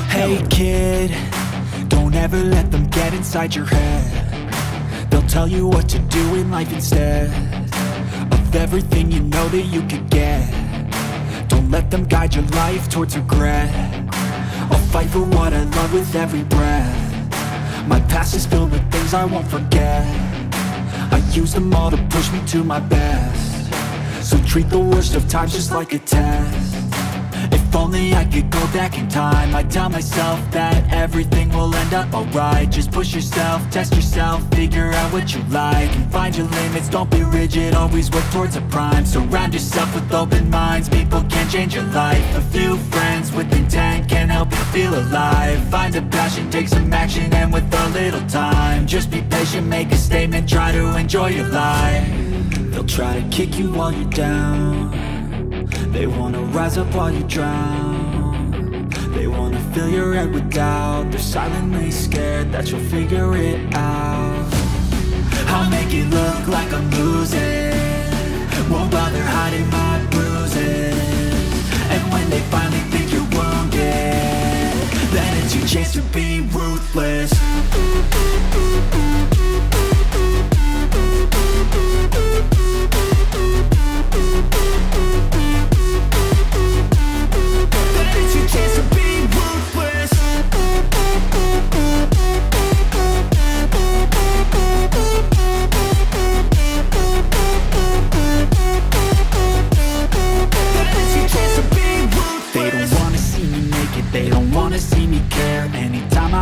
Hey kid, don't ever let them get inside your head. They'll tell you what to do in life instead of everything you know that you could get. Don't let them guide your life towards regret. I'll fight for what I love with every breath. My past is filled with things I won't forget. I use them all to push me to my best. So treat the worst of times just like a test. If only I could go back in time, I'd tell myself that everything will end up alright. Just push yourself, test yourself, figure out what you like, and find your limits, don't be rigid, always work towards a prime. Surround yourself with open minds, people can change your life. A few friends with intent can help you feel alive. Find a passion, take some action, and with a little time, just be patient, make a statement, try to enjoy your life. They'll try to kick you while you're down. They wanna rise up while you drown. They wanna fill your head with doubt. They're silently scared that you'll figure it out. I'll make it look like I'm losing, won't bother hiding my bruises. And when they finally think you're wounded, then it's your chance to be ruthless.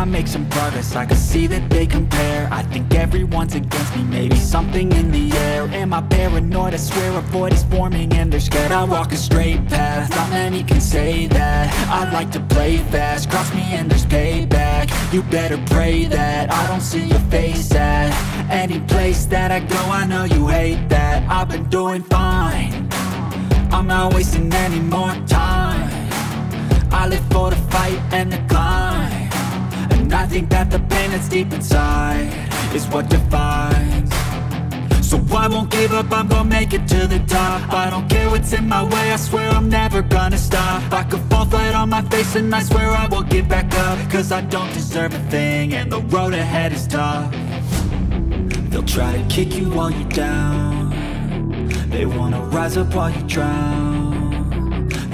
Make some progress, I can see that they compare. I think everyone's against me, maybe something in the air. Am I paranoid? I swear a void is forming and they're scared. I walk a straight path, not many can say that. I like to play fast, cross me and there's payback. You better pray that I don't see your face at any place that I go. I know you hate that. I've been doing fine, I'm not wasting any more time. I live for the fight and the climb. think that the pain that's deep inside is what defines. So I won't give up, I'm gonna make it to the top. I don't care what's in my way, I swear I'm never gonna stop. I could fall flat on my face and I swear I will get back up, cause I don't deserve a thing and the road ahead is tough. They'll try to kick you while you're down. They wanna rise up while you drown.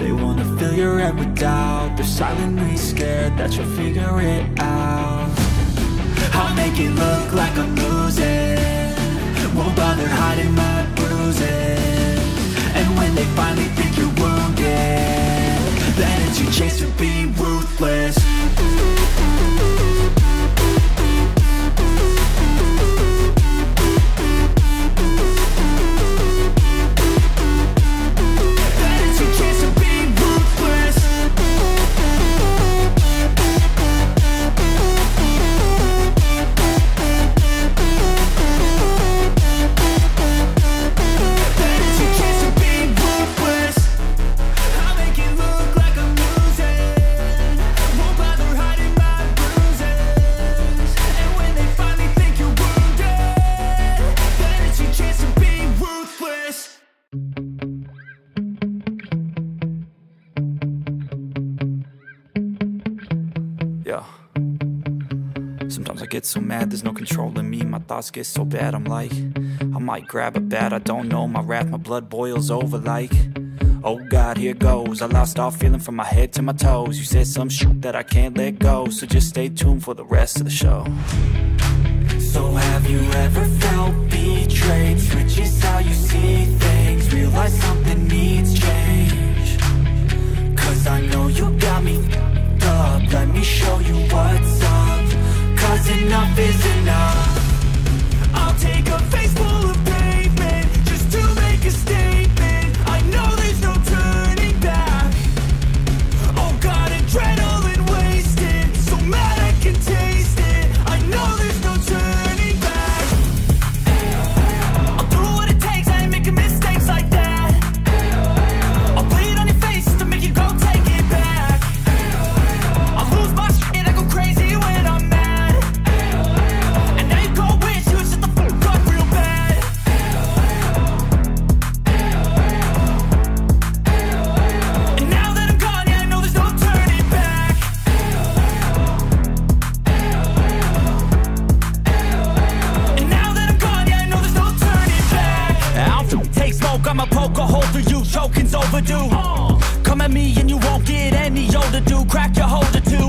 They wanna fill your head with doubt. They're silently scared that you'll figure it out. I'll make it look like I'm losing, won't bother hiding my bruises. And when they finally think you're wounded, then it's your chance to be ruthless. Sometimes I get so mad, there's no controlling me. My thoughts get so bad, I'm like, I might grab a bat, I don't know. My wrath, my blood boils over like, oh God, here goes. I lost all feeling from my head to my toes. You said some shit that I can't let go, so just stay tuned for the rest of the show. So have you ever felt betrayed? Switches how you see things, realize something needs change. Cause I know you got me f***ed up, let me show you what's up. Cause enough is enough. I'll take a face full of pavement just to make a statement. I know there's no turning back. Oh God, adrenaline wasted, so mad I can taste it. I know there's no turning back. I'll do what it takes, I ain't making mistakes like that. I'll play it on your face to make you go take it back. I'll lose my shit, I go crazy when I'm mad. I'ma poke a hole through you, choking's overdue. Come at me and you won't get any older, dude. Crack your holder too.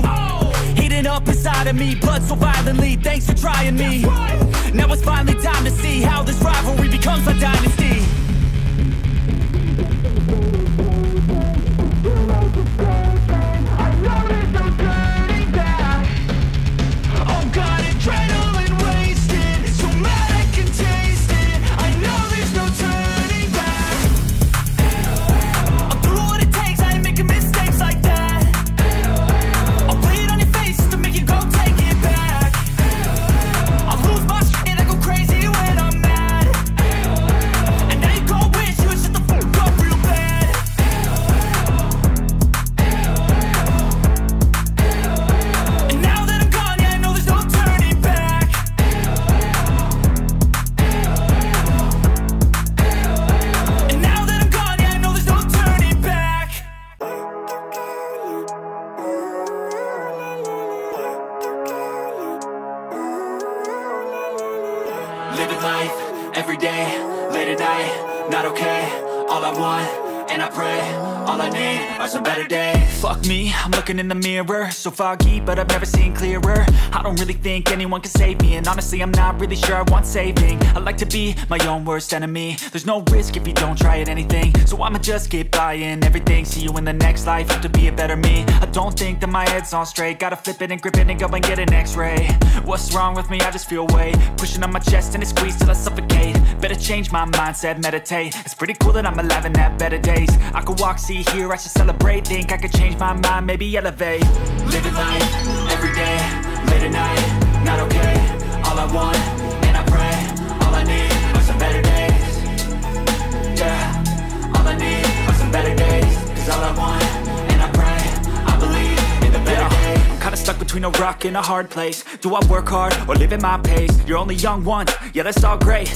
Heating up inside of me, blood so violently. Thanks for trying me. Now it's finally time to see how this rivalry becomes a dynasty. Oh God, adrenaline wasted, so mad I can taste it. I know there's no turning back. I'll do what it takes, I ain't making mistakes like that. I'll play it on your face to make you go take it back. I'll lose my shit, I go crazy when I'm mad. And now you gon' wish you would shut the fuck up real bad. And now that I'm gone, yeah, I know there's no turning back. And now that I'm gone, yeah, I know there's no turning back. Living life, every day, late at night, not okay. All I want, and I pray, all I need are some better days. Fuck me, I'm looking in the mirror, so foggy, but I've never seen clearer. I don't really think anyone can save me, and honestly I'm not really sure I want saving. I like to be my own worst enemy. There's no risk if you don't try at anything, so I'ma just get buying everything. See you in the next life, have to be a better me. I don't think that my head's on straight, gotta flip it and grip it and go and get an x-ray. What's wrong with me? I just feel weight pushing on my chest and it squeezes till I suffocate. Better change my mindset, meditate. It's pretty cool that I'm alive and have better days. I could walk, see, hear, I should celebrate. Think I could change my mind, maybe elevate. Living life, every day, late at night, not okay. All I want, and I pray, all I need are some better days. Yeah, all I need are some better days. Cause all I want, and I pray, I believe in the better days. I'm kinda stuck between between a rock and a hard place. Do I work hard or live at my pace? You're only young once, yeah that's all great,